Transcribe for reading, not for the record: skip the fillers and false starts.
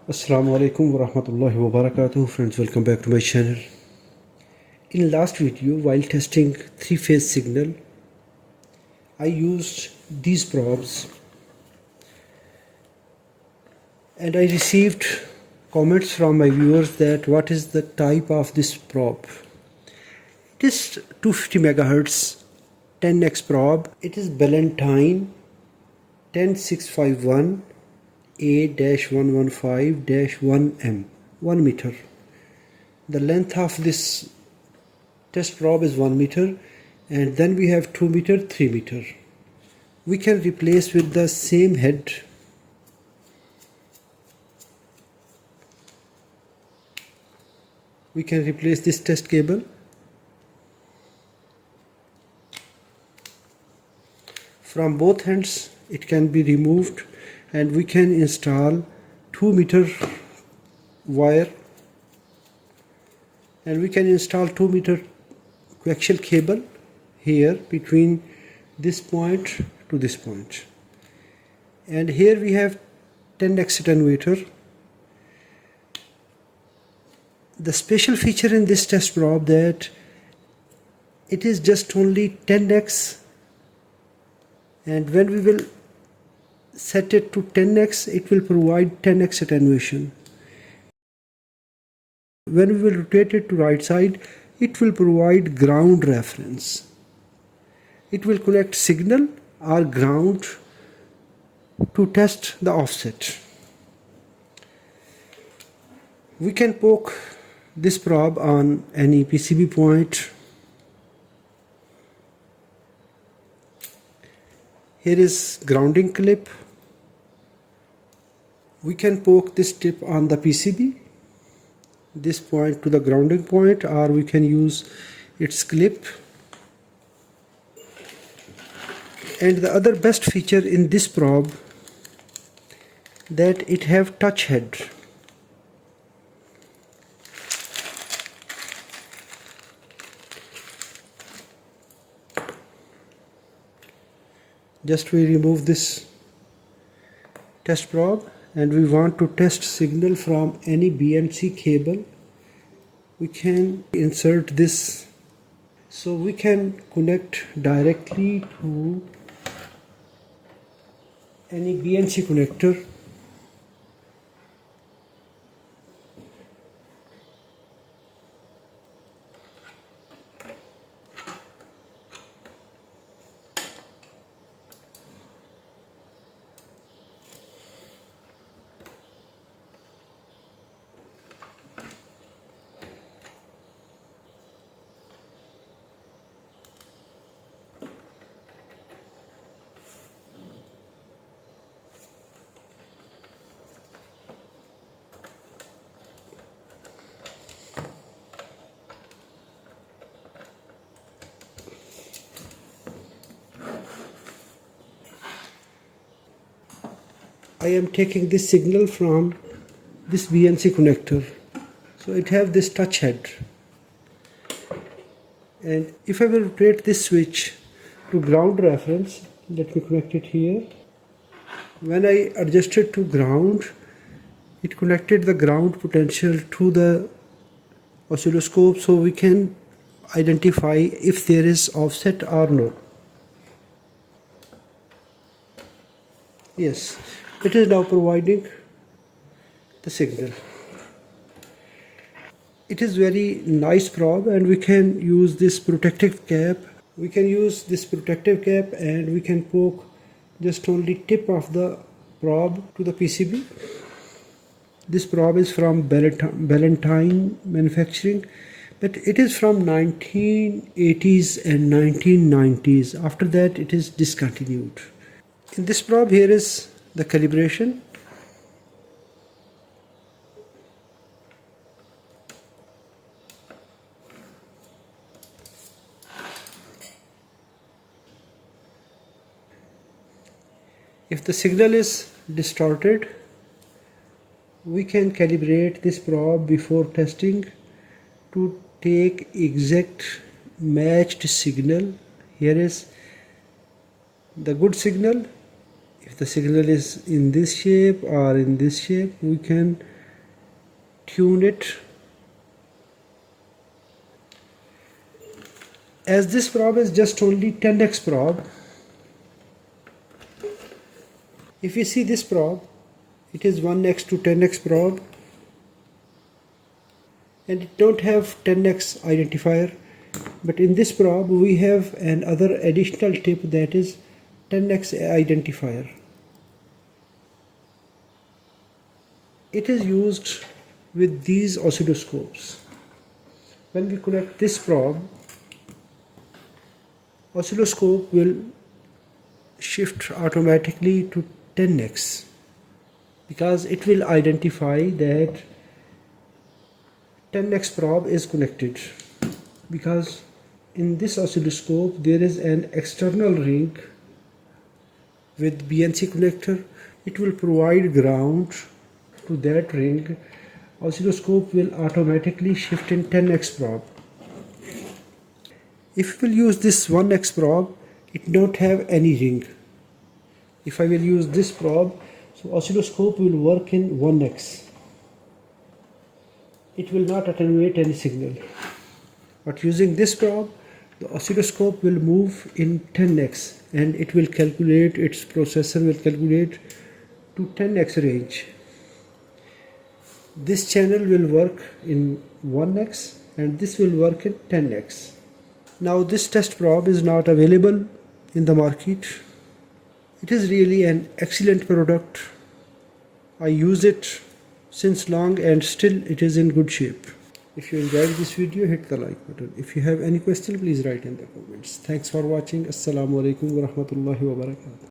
Assalamu alaikum wa rahmatullahi wa barakatuh. Friends, welcome back to my channel. In last video, while testing three-phase signal, I used these probes and I received comments from my viewers that what is the type of this probe. It is 250 megahertz 10x probe. It is Ballantine 10651 A-115-1M, 1 meter. The length of this test probe is 1 meter, and then we have 2 meter, 3 meter. We can replace with the same head. We can replace this test cable. From both ends it can be removed, and we can install 2 meter wire, and we can install 2 meter coaxial cable here between this point to this point. And here we have 10x attenuator. The special feature in this test probe that it is just only 10x, and when we will set it to 10x, it will provide 10x attenuation. When we will rotate it to right side, it will provide ground reference. It will connect signal or ground to test the offset. We can poke this probe on any PCB point. Here is grounding clip. We can poke this tip on the PCB, this point to the grounding point, or we can use its clip. And the other best feature in this probe that it have touch head. Just we remove this test probe and we want to test signal from any BNC cable. We can insert this, so we can connect directly to any BNC connector. I am taking this signal from this BNC connector, so it have this touch head. And if I will rotate this switch to ground reference, let me connect it here. When I adjusted to ground, it connected the ground potential to the oscilloscope, so we can identify if there is offset or no. Yes, it is now providing the signal. It is very nice probe, and we can use this protective cap. We can use this protective cap and we can poke just only tip of the probe to the PCB. This probe is from Ballantine manufacturing, but it is from 1980s and 1990s. After that it is discontinued. In this probe here is the calibration. If the signal is distorted, we can calibrate this probe before testing to take exact matched signal. Here is the good signal. If the signal is in this shape or in this shape, we can tune it. As this probe is just only 10x probe, if you see this probe, it is 1x to 10x probe, and it don't have 10x identifier. But in this probe we have another additional tip, that is 10x identifier. It is used with these oscilloscopes. When we connect this probe, oscilloscope will shift automatically to 10x, because it will identify that 10x probe is connected. Because in this oscilloscope there is an external ring with BNC connector. It will provide ground to that ring. Oscilloscope will automatically shift in 10x probe. If we will use this 1x probe, it don't have any ring. If I will use this probe, so oscilloscope will work in 1x. It will not attenuate any signal. But using this probe, the oscilloscope will move in 10x, and it will calculate, its processor will calculate to 10x range. This channel will work in 1x and this will work in 10x. Now this test probe is not available in the market. It is really an excellent product. I use it since long and still it is in good shape. If you enjoyed this video, hit the like button. If you have any question, please write in the comments. Thanks for watching. Assalamu alaikum wa rahmatullahi wa barakatuh.